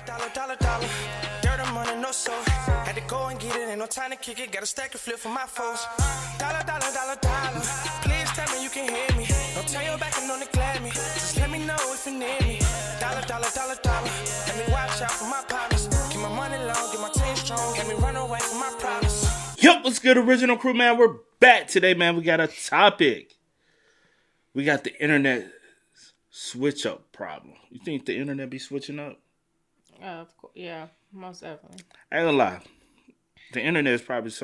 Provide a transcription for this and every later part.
Dollar. Dirt and money, no soul. Had to go and get it, ain't no time to kick it. Got a stack of flip for my foes. Dollar. Please tell me you can hear me. Don't turn your back and don't neglect me. Just let me know if you need me. Dollar. Let me watch out for my partners. Keep my money long, get my team strong. Let me run away from my problems. Yup, what's good, original crew, man? We're back today, man. We got a topic. We got the internet switch up problem. You think the internet be switching up? Of course, yeah, most definitely. I ain't gonna lie. The internet is probably it's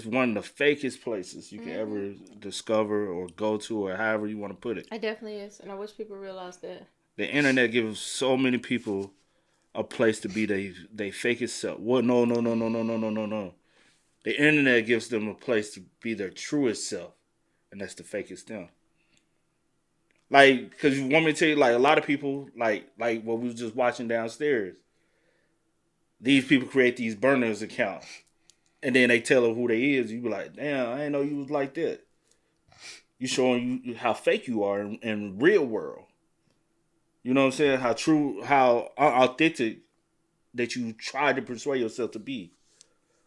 one of the fakest places you can ever discover or go to, or however you want to put it. It definitely is, and I wish people realized that. The internet gives so many people a place to be they fakest self. What? No. The internet gives them a place to be their truest self, and that's the fakest them. Like, because you want me to tell you, like, a lot of people, like what we was just watching downstairs, these people create these burners accounts, and then they tell them who they is. You be like, damn, I didn't know you was like that. You showing you how fake you are in real world. You know what I'm saying? How true, how authentic that you try to persuade yourself to be.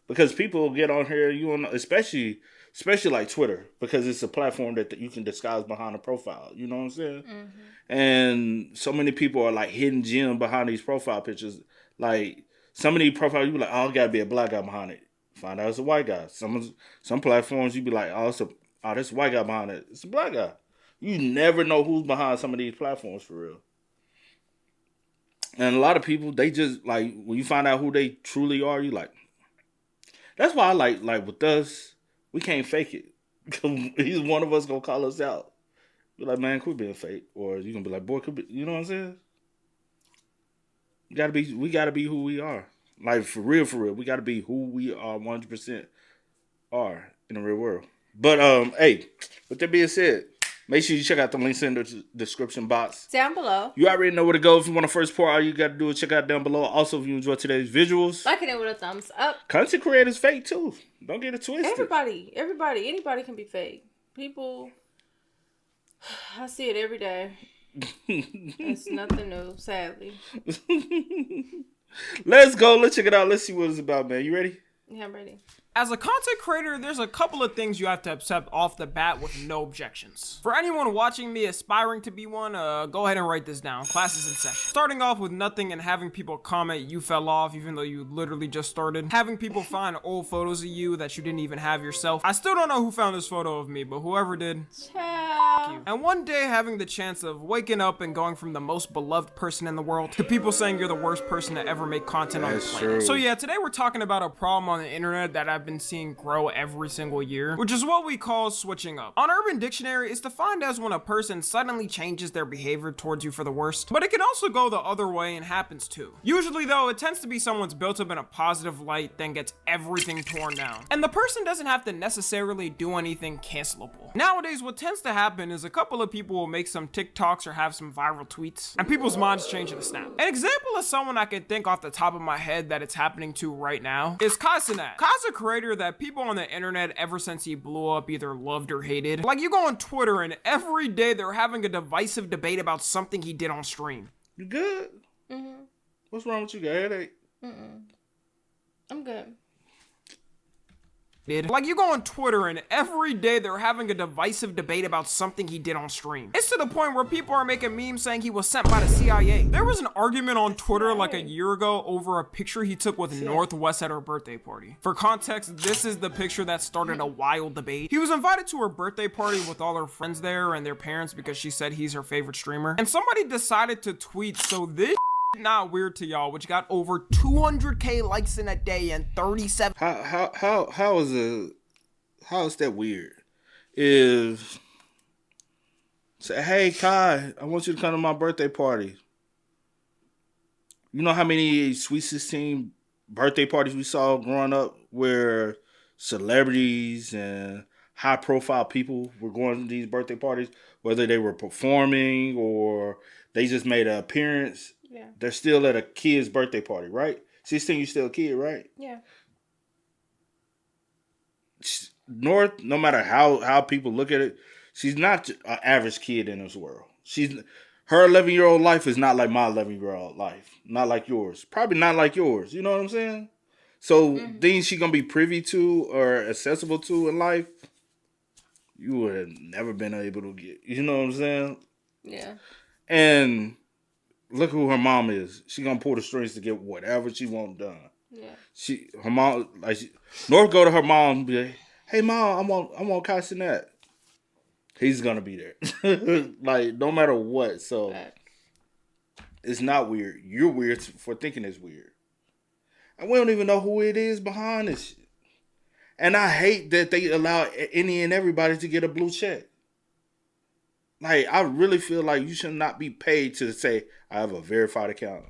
Because people get on here, especially like Twitter, because it's a platform that you can disguise behind a profile. You know what I'm saying? Mm-hmm. And so many people are like hidden gem behind these profile pictures. Like some of these profiles, you be like, oh, it gotta be a black guy behind it. Find out it's a white guy. Some platforms, you be like, there's a white guy behind it. It's a black guy. You never know who's behind some of these platforms for real. And a lot of people, they just like, when you find out who they truly are, you like. That's why I like with us, we can't fake it. Either one of us gonna call us out. Be like, man, quit being fake. Or you gonna be like, boy, you know what I'm saying? We gotta be who we are. Like for real, we gotta be who we are 100% are in the real world. But hey, with that being said, make sure you check out the links in the description box. Down below. You already know where to go. If you want to first pour, all you got to do is check out down below. Also, if you enjoy today's visuals, like it with a thumbs up. Content creators fake too. Don't get it twisted. Anybody can be fake. People, I see it every day. It's nothing new, sadly. Let's go. Let's check it out. Let's see what it's about, man. You ready? Yeah, I'm ready. As a content creator, there's a couple of things you have to accept off the bat with no objections. For anyone watching me aspiring to be one, go ahead and write this down. Class is in session. Starting off with nothing and having people comment you fell off even though you literally just started. Having people find old photos of you that you didn't even have yourself. I still don't know who found this photo of me, but whoever did, Ciao. you. And one day having the chance of waking up and going from the most beloved person in the world to people saying you're the worst person to ever make content on the planet. True. So yeah, today we're talking about a problem on the internet that I've been seeing grow every single year, which is what we call switching up. On Urban Dictionary, it's defined as when a person suddenly changes their behavior towards you for the worst, but it can also go the other way and happens too. Usually though, it tends to be someone's built up in a positive light, then gets everything torn down. And the person doesn't have to necessarily do anything cancelable. Nowadays, what tends to happen is a couple of people will make some TikToks or have some viral tweets, and people's minds change in a snap. An example of someone I can think off the top of my head that it's happening to right now is Kai Cenat. Kai's a creator that people on the internet ever since he blew up either loved or hated. Like, you go on Twitter and every day they're having a divisive debate about something he did on stream. You good? Mm-hmm. What's wrong with you? Got a headache? I'm good. Like, you go on Twitter and every day they're having a divisive debate about something he did on stream. It's to the point where people are making memes saying he was sent by the CIA. There was an argument on Twitter like a year ago over a picture he took with Northwest at her birthday party. For context, this is the picture that started a wild debate. He was invited to her birthday party with all her friends there and their parents because she said he's her favorite streamer. And somebody decided to tweet, so this not weird to y'all, which got over 200k likes in a day and 37. How is that weird? Is say, hey Kai, I want you to come to my birthday party. You know how many Sweet 16 birthday parties we saw growing up where celebrities and high profile people were going to these birthday parties, whether they were performing or they just made an appearance. Yeah. They're still at a kid's birthday party, right? 16, you're still a kid, right? Yeah. North, no matter how people look at it, she's not an average kid in this world. her 11-year-old life is not like my 11-year-old life. Not like yours. Probably not like yours. You know what I'm saying? So things she gonna be privy to or accessible to in life, you would have never been able to get. You know what I'm saying? Yeah. And look who her mom is. She gonna pull the strings to get whatever she want done. Yeah. Her mom, North go to her mom and be like, "Hey mom, I want Kai Cenat." He's gonna be there, like no matter what. So it's not weird. You're weird for thinking it's weird, and we don't even know who it is behind this shit. And I hate that they allow any and everybody to get a blue check. Like I really feel like you should not be paid to say I have a verified account.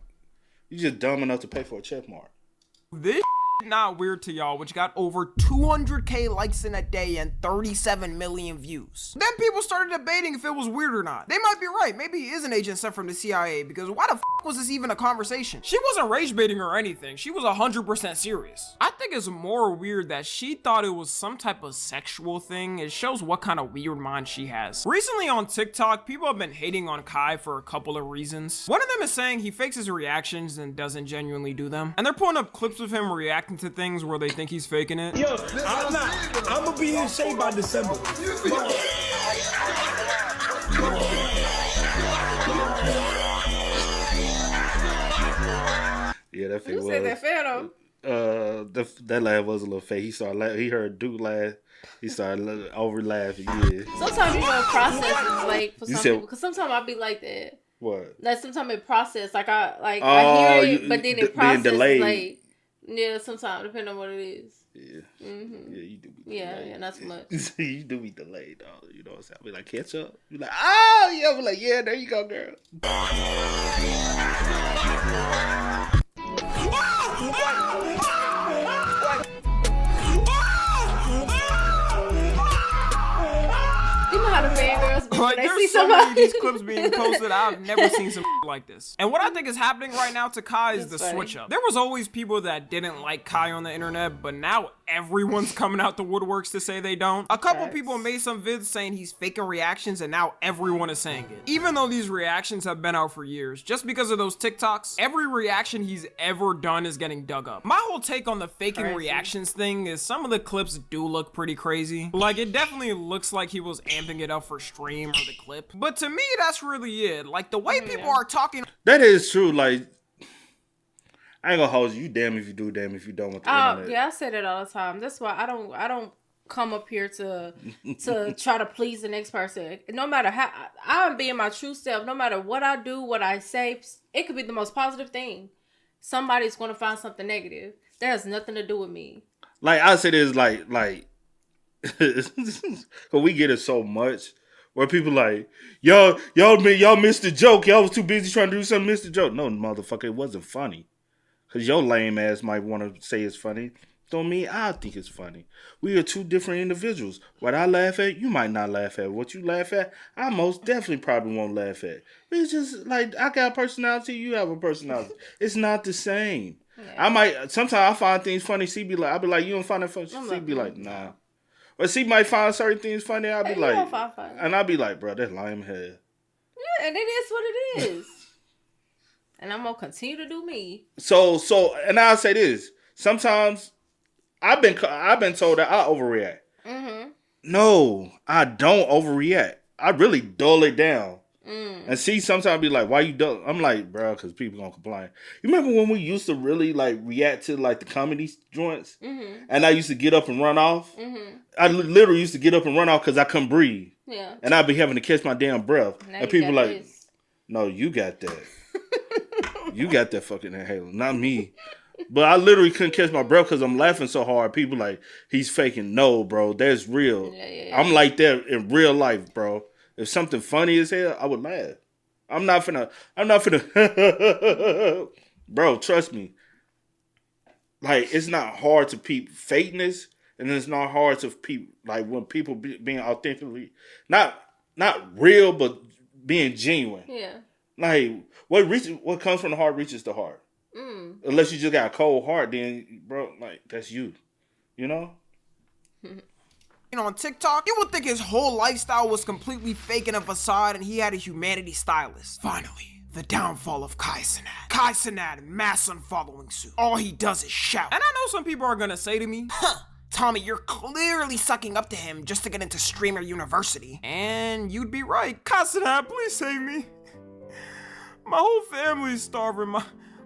You're just dumb enough to pay for a check mark. This not weird to y'all, which got over 200k likes in a day and 37 million views. Then people started debating if it was weird or not. They might be right. Maybe he is an agent sent from the CIA, because why the was this even a conversation? She wasn't rage baiting or anything. She was 100% serious. I think it's more weird that she thought it was some type of sexual thing. It shows what kind of weird mind she has. Recently on TikTok, people have been hating on Kai for a couple of reasons. One of them is saying he fakes his reactions and doesn't genuinely do them. And they're putting up clips of him reacting to things where they think he's faking it. Yo, I'm not. I'm gonna be in shape by December. Yeah, that fake Who said that fair though? That laugh was a little fake. He started laughing. He heard Duke laugh. He started over laughing. Yeah. Sometimes you know process is like for You some said- people, because sometimes I be like that. What? Like sometimes it process, like I Oh, hear it, you- but then being it process delayed. like yeah. Sometimes depending on what it is. Yeah. Mm-hmm. Yeah, you do be Yeah, delayed. yeah, not so much. You do be delayed, though. You know what I'm saying? I'll be like, catch up. You like, oh, yeah. I'm like, yeah, there you go, girl. You know how the fangirls be when Like, they there's see so many of somebody. these clips being posted. I've never seen some like this. And what I think is happening right now to Kai is That's the funny. switch up. There was always people that didn't like Kai on the internet, but now everyone's coming out the woodworks to say they don't. A couple Facts. people made some vids saying he's faking reactions, and now everyone is saying it. Even though these reactions have been out for years, just because of those TikToks, every reaction he's ever done is getting dug up. My whole take on the faking Crazy. reactions thing is some of the clips do look pretty crazy. Like, it definitely looks like he was amping it up for stream or the clip. But to me, that's really it. Like, the way people are talking. That is true. Like, I ain't gonna hold you. You damn if you do, damn if you don't with the internet. Yeah, I say that all the time. That's why I don't come up here to try to please the next person. No matter how I'm being my true self. No matter what I do, what I say, it could be the most positive thing. Somebody's gonna find something negative. That has nothing to do with me. Like, I say this, like, because we get it so much. Where people like, y'all missed the joke. Y'all was too busy trying to do something, missed the joke. No, motherfucker, it wasn't funny. Because your lame ass might want to say it's funny. Don't mean I think it's funny. We are two different individuals. What I laugh at, you might not laugh at. What you laugh at, I most definitely probably won't laugh at. It's just like, I got a personality, you have a personality. It's not the same. Yeah. Sometimes I find things funny. I'll be like, you don't find that funny? C be like, nah. Or C might find certain things funny. I'll be like, and I'll be like, bro, that's lame head. Yeah, and it is what it is. And I'm gonna continue to do me. So, and I'll say this. Sometimes I've been told that I overreact. Mm-hmm. No, I don't overreact. I really dull it down. And see, sometimes be like, why you dull? I'm like, bro, because people gonna complain. You remember when we used to really like react to like the comedy joints? Mm-hmm. And I used to get up and run off. Mm-hmm. I literally used to get up and run off because I couldn't breathe. Yeah. And I'd be having to catch my damn breath. Now and people like, no, you got that. You got that fucking inhaler, not me. But I literally couldn't catch my breath because I'm laughing so hard. People like, he's faking. No, bro, that's real. Yeah. I'm like that in real life, bro. If something funny as hell, I would laugh. I'm not finna, bro, trust me. Like, it's not hard to peep fakeness, and it's not hard to peep, like, when people being authentically, not real, but being genuine. Yeah. Like, what comes from the heart reaches the heart. Unless you just got a cold heart, then, bro, like, that's you. You know? on TikTok, you would think his whole lifestyle was completely fake and a facade and he had a humanity stylist. Finally, the downfall of Kai Cenat. Kai Cenat, mass unfollowing suit. All he does is shout. And I know some people are gonna say to me, Tommy, you're clearly sucking up to him just to get into Streamer University. And you'd be right. Kai Cenat, please save me. My whole family's starving.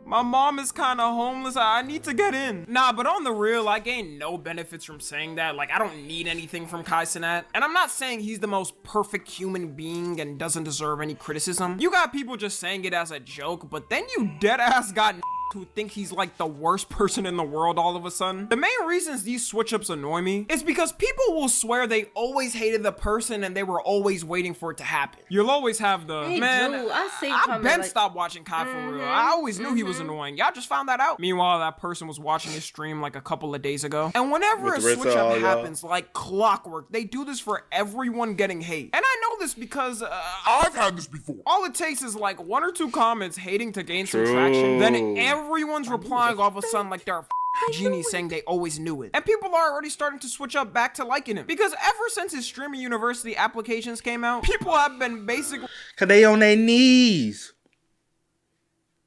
My mom is kind of homeless. I need to get in. Nah, but on the real, I gain no benefits from saying that. Like, I don't need anything from Kai Cenat. And I'm not saying he's the most perfect human being and doesn't deserve any criticism. You got people just saying it as a joke, but then you deadass got who think he's like the worst person in the world all of a sudden. The main reasons these switch-ups annoy me is because people will swear they always hated the person and they were always waiting for it to happen. You'll always have the, They man, do. I've been stopped watching Kai for real. I always knew he was annoying. Y'all just found that out. Meanwhile, that person was watching his stream like a couple of days ago. And whenever a switch-up happens, like clockwork, they do this for everyone getting hate. And I know this because I've had this before. all it takes is like 1 or 2 comments hating to gain some traction. Then everyone's replying all of a sudden like they're a genie saying they always knew it. And people are already starting to switch up back to liking him. Because ever since his Streamer University applications came out, people have been basically... Cause they on their knees.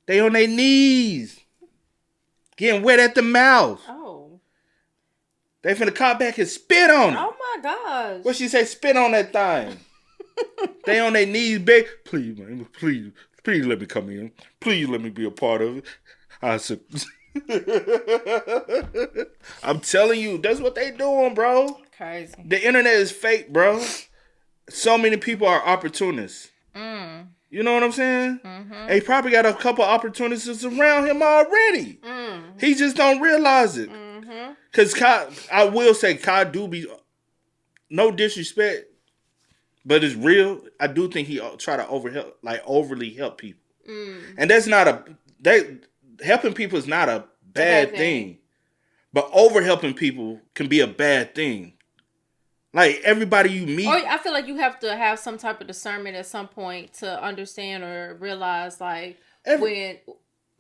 They on their knees. Getting wet at the mouth. Oh. They finna call back and spit on it. Oh my gosh. What she say? Spit on that thing. They on their knees, beg. Please, man. Please let me come in. Please let me be a part of it. I said, I'm telling you, that's what they doing, bro. Crazy. The internet is fake, bro. So many people are opportunists. You know what I'm saying? And he probably got a couple opportunists around him already. He just don't realize it. Because Kai, I will say, Kai do be, no disrespect, but it's real. I do think he try to overly help people. And that's not helping people is not a bad thing. But over helping people can be a bad thing. Like, everybody you meet... Or I feel like you have to have some type of discernment at some point to understand or realize, like, when...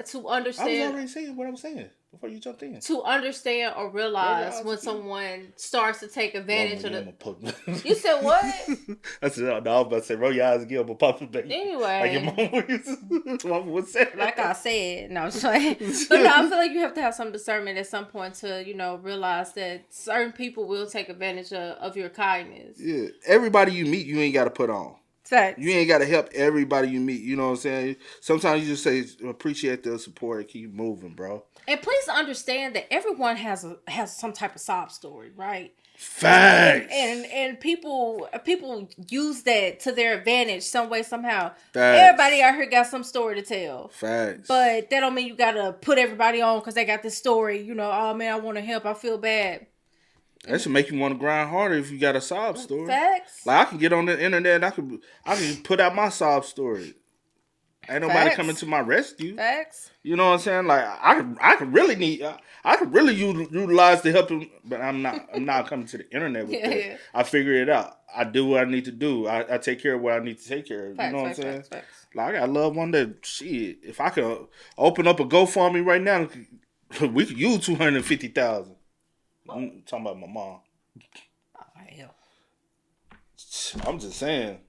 To understand... I was already saying what I was saying before you jumped in. To understand or realize when someone starts to take advantage of the... You said what? I said, no, I was about to say, roll your eyes and give him a puppy baby. Anyway. Like your mama would say. Like I said. No, I'm just like... But no, I feel like you have to have some discernment at some point to, realize that certain people will take advantage of your kindness. Yeah. Everybody you meet, you ain't got to put on. Facts. You ain't got to help everybody you meet. You know what I'm saying? Sometimes you just say, appreciate the support and keep moving, bro. And please understand that everyone has some type of sob story, right? Facts. And people use that to their advantage some way, somehow. Facts. Everybody out here got some story to tell. Facts. But that don't mean you gotta put everybody on because they got this story. Oh man, I want to help. I feel bad. That should make you want to grind harder if you got a sob story. Facts. Like, I can get on the internet and I can put out my sob story. Ain't nobody coming to my rescue. Facts. You know what I'm saying? Like, I could really utilize the help, but I'm not coming to the internet with that. Yeah. I figure it out. I do what I need to do. I take care of what I need to take care of. Facts, you know what I'm saying? Facts. Like, I got a loved one that, shit, if I could open up a GoFundMe right now, we could use $250,000. I'm talking about my mom. Oh, hell. I'm just saying.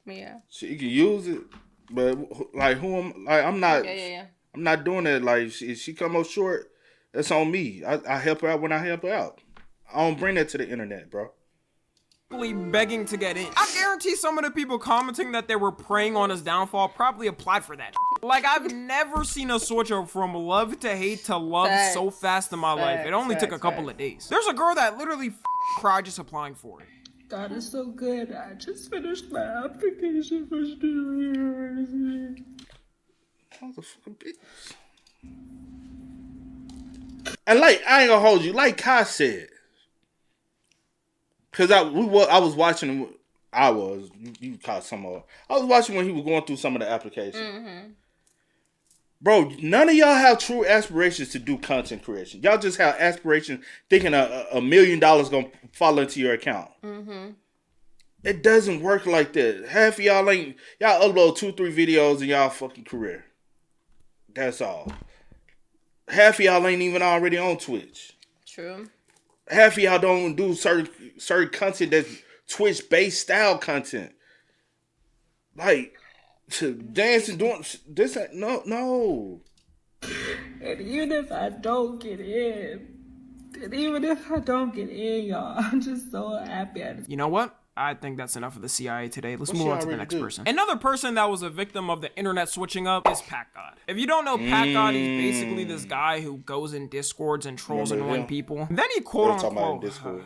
Yeah. She can use it, but like I'm not. Yeah. I'm not doing that. Like, if she come up short, that's on me. I help her out when I help her out. I don't bring that to the internet, bro. Begging to get in. I guarantee some of the people commenting that they were preying on his downfall probably applied for that. Like, I've never seen a switch up from love to hate to love so fast in my life. It only took a couple of days. There's a girl that literally cried just applying for it. God is so good. I just finished my application for Streamer. And like, I ain't gonna hold you. Like Kai said, because I was watching. You caught some of. I was watching when he was going through some of the applications. Bro, none of y'all have true aspirations to do content creation. Y'all just have aspirations thinking $1 million gonna fall into your account. It doesn't work like that. Half of y'all upload 2-3 videos in y'all fucking career. That's all. Half of y'all ain't even already on Twitch. True. half of y'all don't do certain content that's Twitch based style content. Like to dance and doing this. No. And even if I don't get in, y'all, I'm just so happy. You know what? I think that's enough of the CIA today. Let's What move she on to the already next do? person. Another person that was a victim of the internet switching up is Pat God. If you don't know Pat God, he's basically this guy who goes in Discords and trolls Remember annoying him? people. Then he quote They were talking about in unquote, Discord.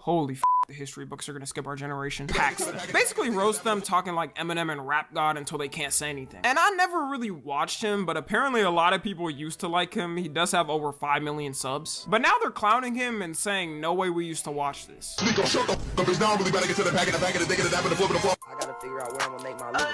holy the history books are gonna skip our generation. Hacks them. Basically roast them talking like Eminem and Rap God until they can't say anything. And I never really watched him, but apparently a lot of people used to like him. He does have over 5 million subs. But now they're clowning him and saying, no way we used to watch this. I gotta figure out where I'm gonna make my living.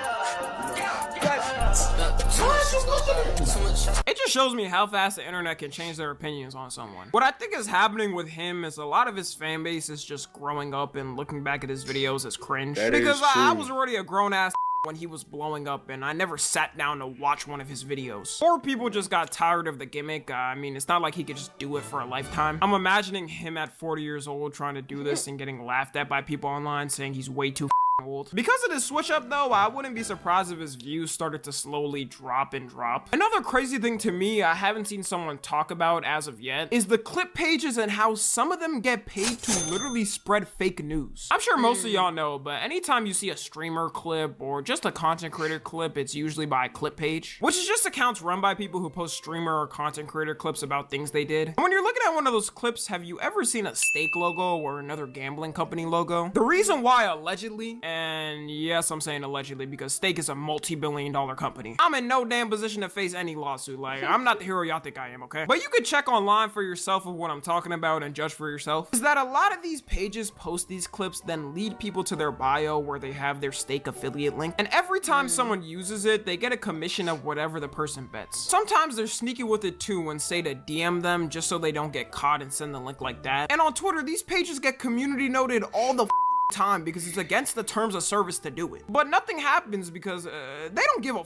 It just shows me how fast the internet can change their opinions on someone. What I think is happening with him is a lot of his fan base is just growing up and looking back at his videos as cringe. That because is I true. was already a grown ass when he was blowing up and I never sat down to watch one of his videos. Or people just got tired of the gimmick. I mean, it's not like he could just do it for a lifetime. I'm imagining him at 40 years old trying to do this and getting laughed at by people online saying he's way too old. Because of this switch up though, I wouldn't be surprised if his views started to slowly drop. Another crazy thing to me I haven't seen someone talk about as of yet is the clip pages and how some of them get paid to literally spread fake news. I'm sure most of y'all know, but anytime you see a streamer clip or just a content creator clip, it's usually by a clip page, which is just accounts run by people who post streamer or content creator clips about things they did. And when you're looking at one of those clips, have you ever seen a steak logo or another gambling company logo? The reason why allegedly, and yes, I'm saying allegedly because steak is a multi-billion-dollar company. I'm in no damn position to face any lawsuit. Like, I'm not the hero y'all think I am, okay? But you could check online for yourself of what I'm talking about and judge for yourself. Is that a lot of these pages post these clips, then lead people to their bio where they have their steak affiliate link. And every time someone uses it, they get a commission of whatever the person bets. Sometimes they're sneaky with it too and say to DM them just so they don't get caught and send the link like that. And on Twitter, these pages get community noted all the time because it's against the terms of service to do it. But nothing happens because they don't give a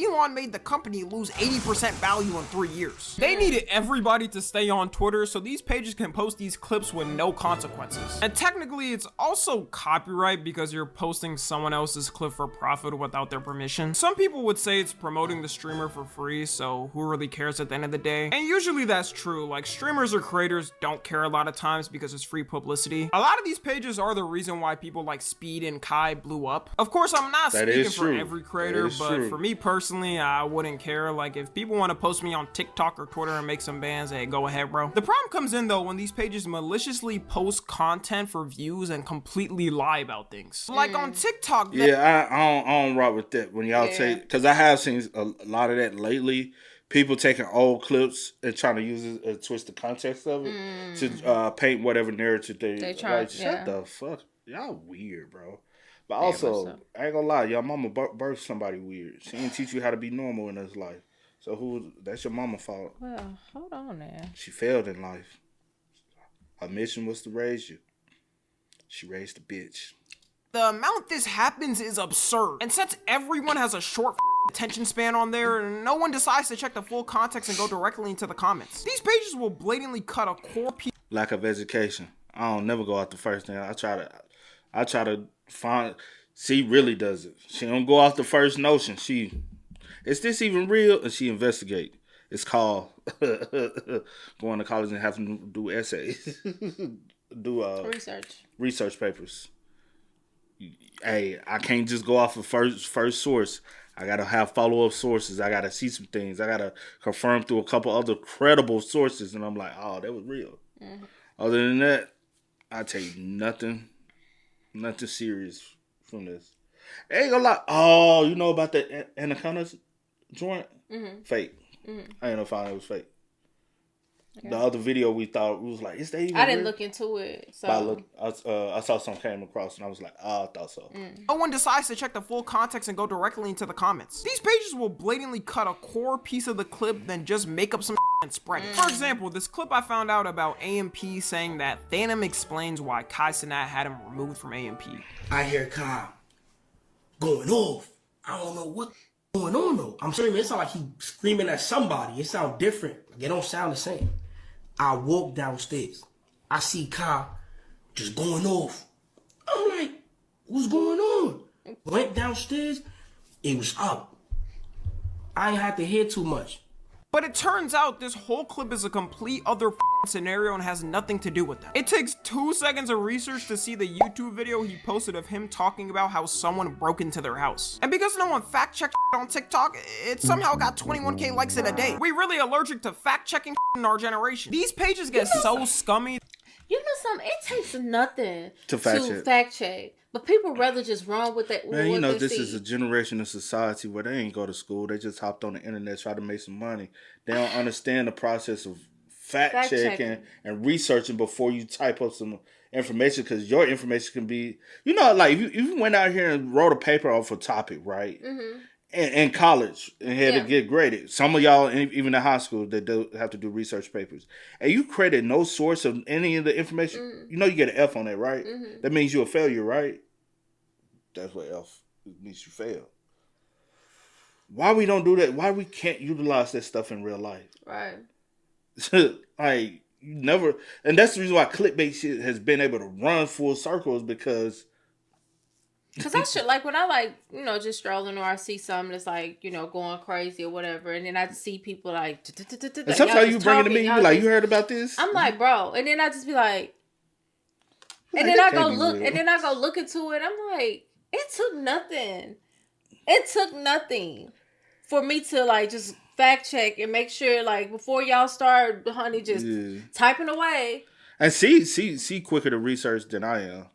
Elon made the company lose 80% value in 3 years. They needed everybody to stay on Twitter so these pages can post these clips with no consequences. And technically it's also copyright because you're posting someone else's clip for profit without their permission. Some people would say it's promoting the streamer for free, so who really cares at the end of the day? And usually that's true. Like, streamers or creators don't care a lot of times because it's free publicity. A lot of these pages are the reason why people like Speed and Kai blew up. Of course, I'm not speaking for every creator, but for me personally, I wouldn't care. Like, if people want to post me on TikTok or Twitter and make some bans, hey, go ahead, bro. The problem comes in though when these pages maliciously post content for views and completely lie about things. Like on TikTok. Yeah, I don't rock with that when y'all take, because I have seen a lot of that lately. People taking old clips and trying to use it and twist the context of it to paint whatever narrative they try. Like, shut the fuck, y'all weird, bro. But also, I ain't gonna lie, your mama birthed somebody weird. She didn't teach you how to be normal in this life. So that's your mama's fault. Well, hold on now. She failed in life. Her mission was to raise you. She raised a bitch. The amount this happens is absurd. And since everyone has a short attention span on there, no one decides to check the full context and go directly into the comments. These pages will blatantly cut a core piece. Lack of education. I don't never go out the first thing. I try to find. She really does it. She don't go off the first notion. Is this even real? And she investigate. It's called going to college and having to do essays, do research papers. Hey, I can't just go off of first source. I gotta have follow-up sources. I gotta see some things. I gotta confirm through a couple other credible sources, and I'm like, oh, that was real. Mm-hmm. Other than that, I take nothing serious from this. Ain't gonna lie. Oh, you know about the Anaconda's joint? Mm-hmm. Fake. Mm-hmm. I ain't know if it was fake. Yeah. The other video we thought, we was like, is that even I didn't real? look into it. So I saw something came across and I was like, oh, I thought so. No one decides to check the full context and go directly into the comments. These pages will blatantly cut a core piece of the clip, then just make up some and spread it. For example, this clip I found out about AMP saying that Phantom explains why Kai Cenat had him removed from AMP. I hear Kai going off. I don't know what's going on though. I'm screaming. It sounds like he screaming at somebody. It sounds different. It don't sound the same. I walk downstairs. I see Kai just going off. I'm like, what's going on? Went downstairs, it was up. I ain't had to hear too much. But it turns out this whole clip is a complete other scenario and has nothing to do with that. It takes 2 seconds of research to see the YouTube video he posted of him talking about how someone broke into their house. And because no one fact checked on TikTok, it somehow got 21K likes in a day. We really allergic to fact checking in our generation. These pages get so scummy. You know something? It takes nothing To fact check. But people rather just run with that. Man, you know, this is a generation of society where they ain't go to school. They just hopped on the internet, try to make some money. They don't understand the process of fact checking and researching before you type up some information, because your information can be, you know, like if you went out here and wrote a paper off a topic, right? Mm-hmm. In college and had to get graded. Some of y'all, even in high school, they do have to do research papers. And you credit no source of any of the information. You know you get an F on that, right? That means you're a failure, right? That's what F means, you fail. Why we don't do that? Why we can't utilize that stuff in real life? Right. Like, you never... And that's the reason why clickbait shit has been able to run full circles, because... Cause I should, like, when I, like, you know, just strolling, or I see something that's like, you know, going crazy or whatever, and then I see people like, and sometimes you bring it to me, you be like, you heard about this? I'm like, bro, and then I just be like, and then I go look, and then I go look into it. I'm like, it took nothing. It took nothing for me to, like, just fact check and make sure, like, before y'all start, honey, just typing away. And see quicker to research than I am.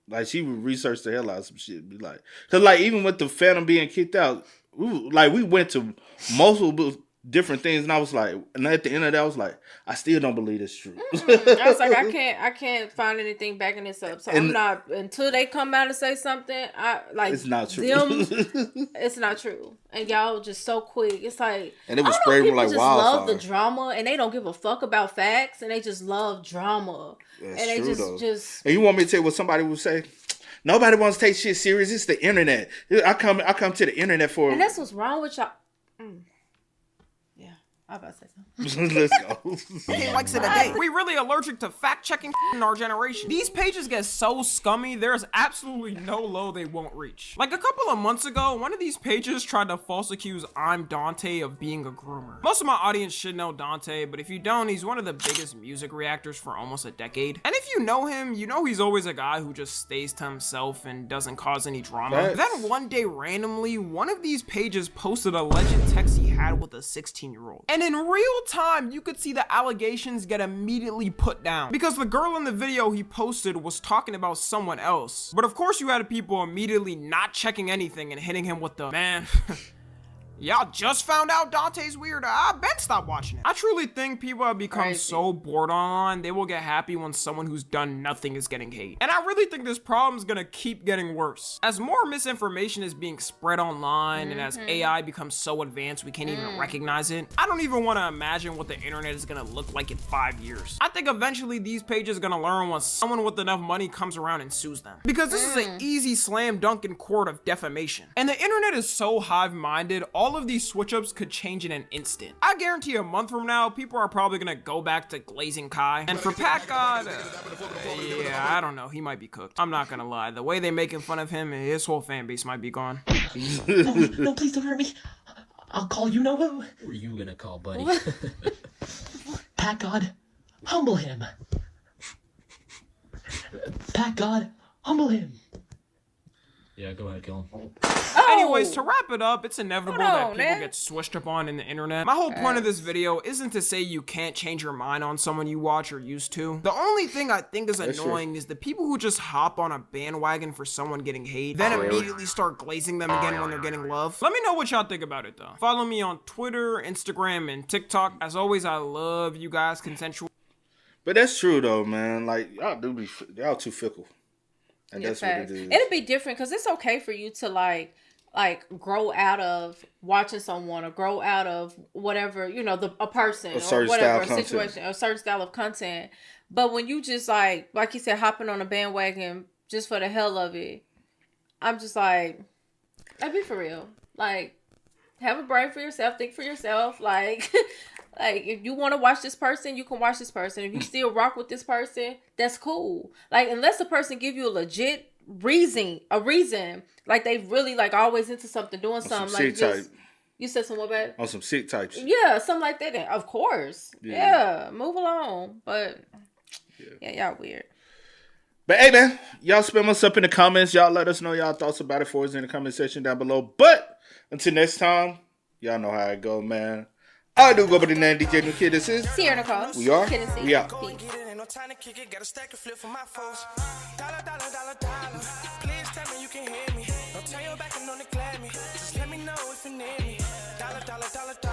Like, she would research the hell out of some shit. Be like, cause like even with the Phantom being kicked out, we went to multiple different things, and I was like, and at the end of that, I was like, I still don't believe it's true. I was like, I can't find anything backing this up. So I'm not, until they come out and say something. I like, it's not true. It's not true, and y'all just so quick. It's like, and it was spreading like just wildfire. Love the drama, and they don't give a fuck about facts, and they just love drama. That's and they true, just. And you want me to tell you what somebody would say? Nobody wants to take shit serious. It's the internet. I come to the internet for. And that's what's wrong with y'all. Yeah, I about to say something. Let's go. He likes it a day. We really allergic to fact checking in our generation. These pages get so scummy, there's absolutely no low they won't reach. Like a couple of months ago, one of these pages tried to false accuse I'm Dante of being a groomer. Most of my audience should know Dante, but if you don't, he's one of the biggest music reactors for almost a decade. And if you know him, you know he's always a guy who just stays to himself and doesn't cause any drama. Then one day randomly, one of these pages posted a alleged text he had with a 16-year-old. And in real time, you could see the allegations get immediately put down, because the girl in the video he posted was talking about someone else. But of course you had people immediately not checking anything and hitting him with the, man, y'all just found out Dante's weird. I bet stop watching it. I truly think people have become so bored online, they will get happy when someone who's done nothing is getting hate. And I really think this problem is gonna keep getting worse. As more misinformation is being spread online, and as AI becomes so advanced we can't even recognize it, I don't even want to imagine what the internet is gonna look like in 5 years. I think eventually these pages are gonna learn when someone with enough money comes around and sues them. Because this is an easy slam dunk in court of defamation. And the internet is so hive-minded, all of these switch-ups could change in an instant. I guarantee a month from now, people are probably gonna go back to glazing Kai. And for Pat God, yeah, I don't know, he might be cooked. I'm not gonna lie, the way they making fun of him, his whole fan base might be gone. No, please don't hurt me. I'll call you know who. Who are you gonna call, buddy? Pat God, humble him. Pat God, humble him. Yeah, go ahead, kill him. Anyways, to wrap it up, it's inevitable that people get switched up on in the internet. My whole point of this video isn't to say you can't change your mind on someone you watch or used to. The only thing I think is annoying is the people who just hop on a bandwagon for someone getting hate, then immediately start glazing them again when they're getting love. Let me know what y'all think about it though. Follow me on Twitter, Instagram, and TikTok. As always, I love you guys consensual. But that's true though, man. Like, y'all too fickle. And that's what it is. It'll be different because it's okay for you to like grow out of watching someone or grow out of whatever, you know, a person or whatever, a situation, or a certain style of content. But when you just like you said, hopping on a bandwagon just for the hell of it, I'm just like, be for real. Like, have a brain for yourself, think for yourself. Like, Like, if you want to watch this person, you can watch this person. If you still rock with this person, that's cool. Like, unless the person give you a legit reason, like they really like always into something, doing something like this. You said something about on some sick types. Yeah, something like that. Then, of course. Yeah, move along. But yeah, y'all weird. But hey, man, y'all spam us up in the comments. Y'all let us know y'all thoughts about it for us in the comment section down below. But until next time, y'all know how it go, man. I do go by the name DJ New Kid. This is Sierra Nicole. We are. Tennessee. We out. Go and get it, ain't no time to kick it. Got a stack of flip for my folks. Dollar, dollar, dollar, dollar. Please tell me you can hear me. Don't turn your back and don't neglect me. Just let me know if you need me. Dollar, dollar, dollar, dollar.